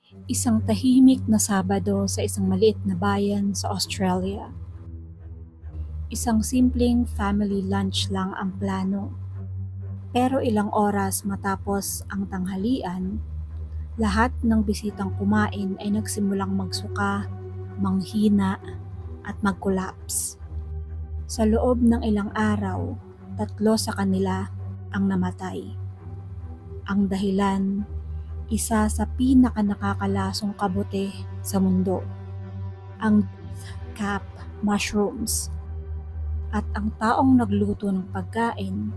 Isang tahimik na Sabado sa isang maliit na bayan sa Australia. Isang simpleng family lunch lang ang plano. Pero ilang oras matapos ang tanghalian, lahat ng bisitang kumain ay nagsimulang magsuka, manghina at mag-collapse. Sa loob ng ilang araw, 3 sa kanila ang namatay. Ang dahilan, isa sa pinakanakakalasong kabute sa mundo, ang death cap mushrooms. At ang taong nagluto ng pagkain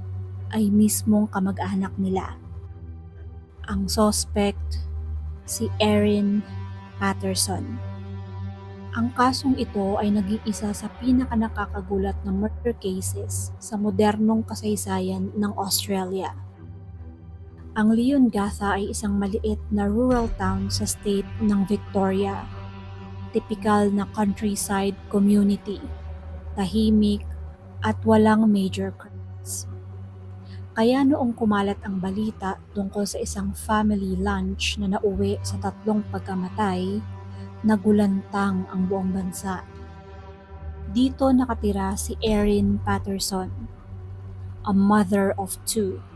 ay mismong kamag-anak nila. Ang suspect, si Erin Patterson. Ang kasong ito ay naging isa sa pinakanakakagulat na murder cases sa modernong kasaysayan ng Australia. Ang Leongatha ay isang maliit na rural town sa state ng Victoria. Tipikal na countryside community, tahimik at walang major crimes. Kaya noong kumalat ang balita tungkol sa isang family lunch na nauwi sa 3 pagkamatay, nagulantang ang buong bansa. Dito nakatira si Erin Patterson, a mother of 2,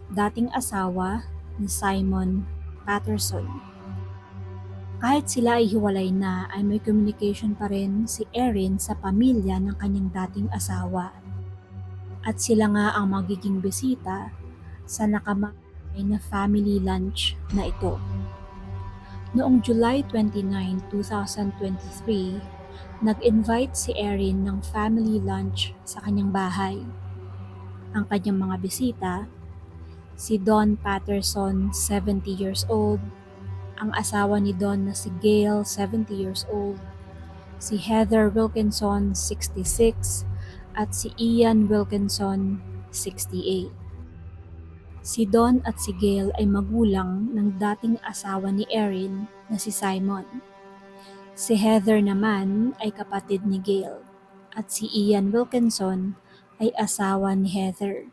dating asawa ni Simon Patterson. Kahit sila ay hiwalay na, ay may communication pa rin si Erin sa pamilya ng kanyang dating asawa. At sila nga ang magiging bisita sa nakamay na family lunch na ito. Noong July 29, 2023, nag-invite si Erin ng family lunch sa kanyang bahay. Ang kanyang mga bisita, si Don Patterson, 70 years old, ang asawa ni Don na si Gail, 70 years old, si Heather Wilkinson, 66, at si Ian Wilkinson, 68. Si Don at si Gail ay magulang ng dating asawa ni Erin na si Simon. Si Heather naman ay kapatid ni Gail at si Ian Wilkinson ay asawa ni Heather,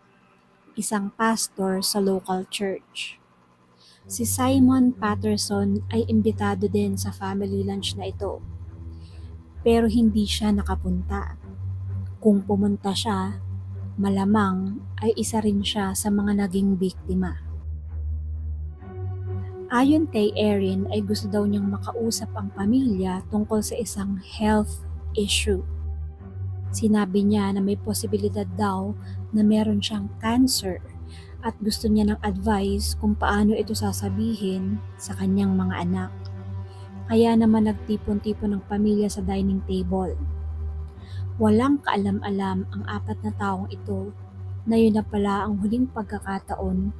isang pastor sa local church. Si Simon Patterson ay imbitado din sa family lunch na ito, pero hindi siya nakapunta. Kung pumunta siya, malamang ay isa rin siya sa mga naging biktima. Ayon kay Erin ay gusto daw niyang makausap ang pamilya tungkol sa isang health issue. Sinabi niya na may posibilidad daw na meron siyang cancer at gusto niya ng advice kung paano ito sasabihin sa kanyang mga anak. Kaya naman nagtipon-tipon ng pamilya sa dining table. Walang kaalam-alam ang 4 na taong ito na yun na pala ang huling pagkakataon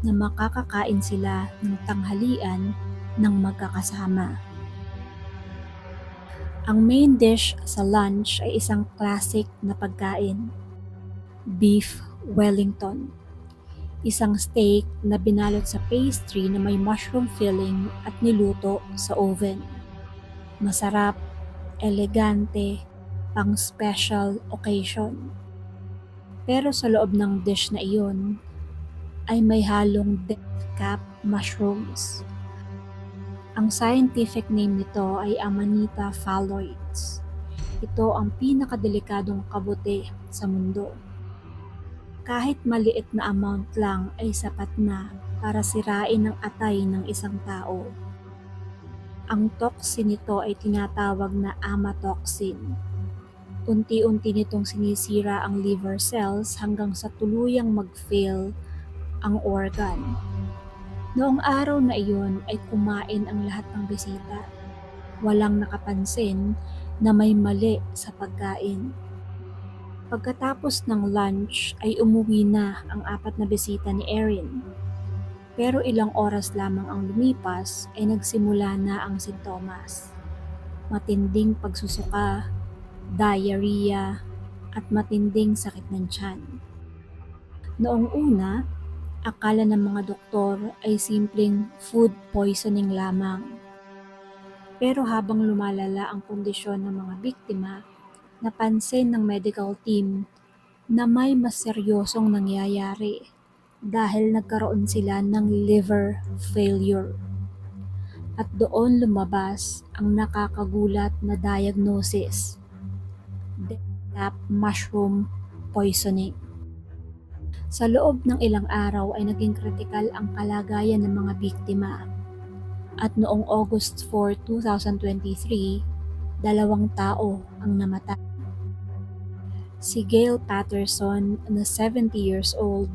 na makakakain sila ng tanghalian ng magkakasama. Ang main dish sa lunch ay isang classic na pagkain, beef Wellington. Isang steak na binalot sa pastry na may mushroom filling at niluto sa oven. Masarap, elegante, pang special occasion. Pero sa loob ng dish na iyon ay may halong death cap mushrooms. Ang scientific name nito ay Amanita phalloides. Ito ang pinakadelikadong kabute sa mundo. Kahit maliit na amount lang ay sapat na para sirain ang atay ng isang tao. Ang toxin nito ay tinatawag na amatoxin. Unti-unti nitong sinisira ang liver cells hanggang sa tuluyang mag-fail ang organ. Noong araw na iyon ay kumain ang lahat ng bisita. Walang nakapansin na may mali sa pagkain. Pagkatapos ng lunch ay umuwi na ang 4 na bisita ni Erin. Pero ilang oras lamang ang lumipas ay nagsimula na ang sintomas. Matinding pagsusuka, diarrhea, at matinding sakit ng tiyan. Noong una, akala ng mga doktor ay simpleng food poisoning lamang. Pero habang lumalala ang kondisyon ng mga biktima, napansin ng medical team na may mas seryosong nangyayari dahil nagkaroon sila ng liver failure. At doon lumabas ang nakakagulat na diagnosis: death cap mushroom poisoning. Sa loob ng ilang araw ay naging kritikal ang kalagayan ng mga biktima. At noong August 4, 2023, 2 tao ang namatay. Si Gail Patterson na 70 years old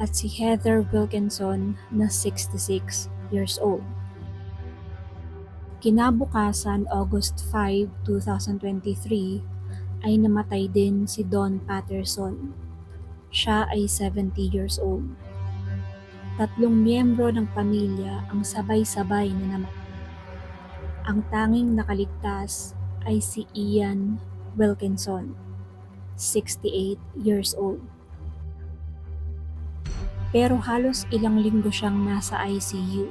at si Heather Wilkinson na 66 years old. Kinabukasan, August 5, 2023, ay namatay din si Don Patterson. Siya ay 70 years old. 3 miyembro ng pamilya ang sabay-sabay na namatay. Ang tanging nakaligtas ay si Ian Wilkinson, 68 years old. Pero halos ilang linggo siyang nasa ICU.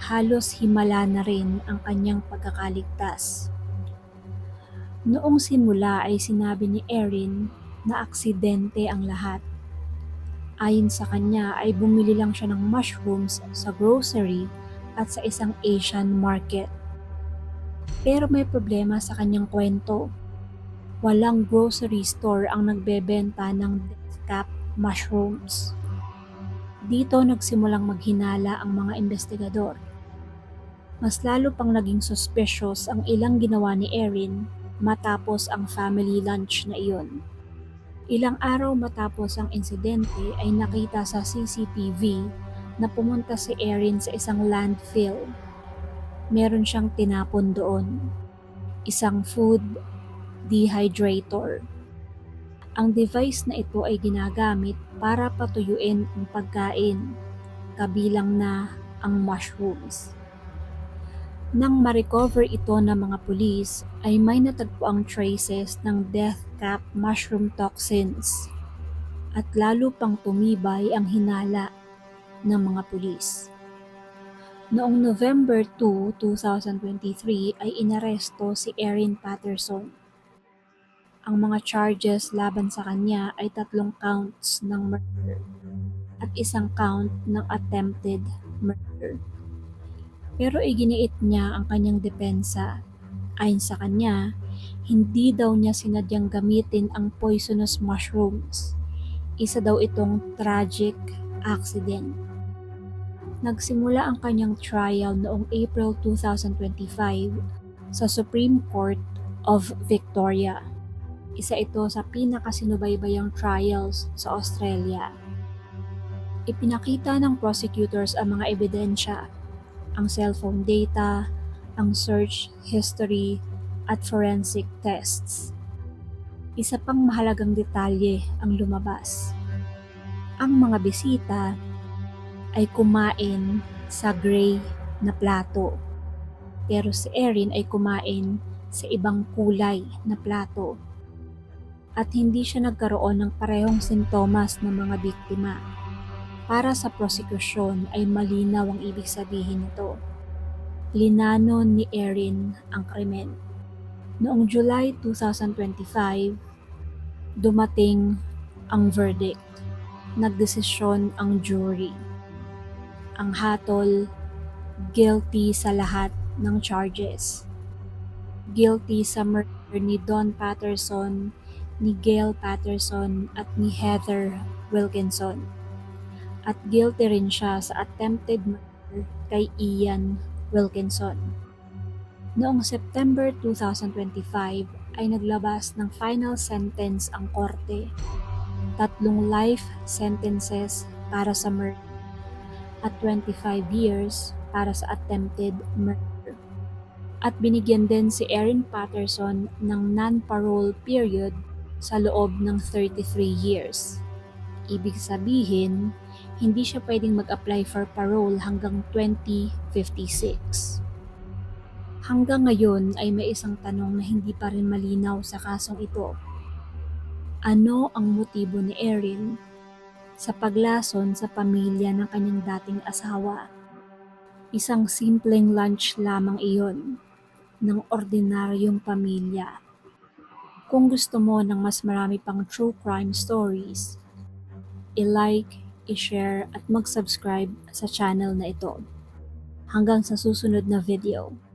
Halos himala na rin ang kanyang pagkakaligtas. Noong simula ay sinabi ni Erin na aksidente ang lahat. Ayon sa kanya ay bumili lang siya ng mushrooms sa grocery at sa isang Asian market. Pero may problema sa kanyang kwento. Walang grocery store ang nagbebenta ng death cap mushrooms. Dito nagsimulang maghinala ang mga investigador. Mas lalo pang naging suspicious ang ilang ginawa ni Erin matapos ang family lunch na iyon. Ilang araw matapos ang insidente ay nakita sa CCTV na pumunta si Erin sa isang landfill. Meron siyang tinapon doon. Isang food dehydrator. Ang device na ito ay ginagamit para patuyuin ang pagkain, kabilang na ang mushrooms. Nang ma-recover ito ng mga pulis ay may natagpuang traces ng death cap mushroom toxins at lalo pang tumibay ang hinala ng mga pulis. Noong November 2, 2023 ay inaresto si Erin Patterson. Ang mga charges laban sa kanya ay 3 counts ng murder at 1 count ng attempted murder. Pero iginiit niya ang kanyang depensa. Ayon sa kanya, hindi daw niya sinadyang gamitin ang poisonous mushrooms. Isa daw itong tragic accident. Nagsimula ang kanyang trial noong April 2025 sa Supreme Court of Victoria. Isa ito sa pinakasinubaybayang trials sa Australia. Ipinakita ng prosecutors ang mga ebidensya, ang cellphone data, ang search history, at forensic tests. Isa pang mahalagang detalye ang lumabas. Ang mga bisita ay kumain sa gray na plato, pero si Erin ay kumain sa ibang kulay na plato. At hindi siya nagkaroon ng parehong sintomas ng mga biktima. Para sa prosekusyon ay malinaw ang ibig sabihin nito. Linanon ni Erin ang krimen. Noong July 2025, dumating ang verdict. Nagdesisyon ang jury. Ang hatol, guilty sa lahat ng charges. Guilty sa murder ni Don Patterson, ni Gail Patterson at ni Heather Wilkinson. At guilty rin siya sa attempted murder kay Ian Wilkinson. Noong September 2025 ay naglabas ng final sentence ang korte. 3 life sentences para sa murder at 25 years para sa attempted murder. At binigyan din si Erin Patterson ng non-parole period sa loob ng 33 years. Ibig sabihin, hindi siya pwedeng mag-apply for parole hanggang 2056. Hanggang ngayon ay may isang tanong na hindi pa rin malinaw sa kasong ito. Ano ang motibo ni Erin sa paglason sa pamilya ng kanyang dating asawa? Isang simpleng lunch lamang iyon ng ordinaryong pamilya. Kung gusto mo ng mas marami pang true crime stories, i-like, i-share at mag-subscribe sa channel na ito. Hanggang sa susunod na video.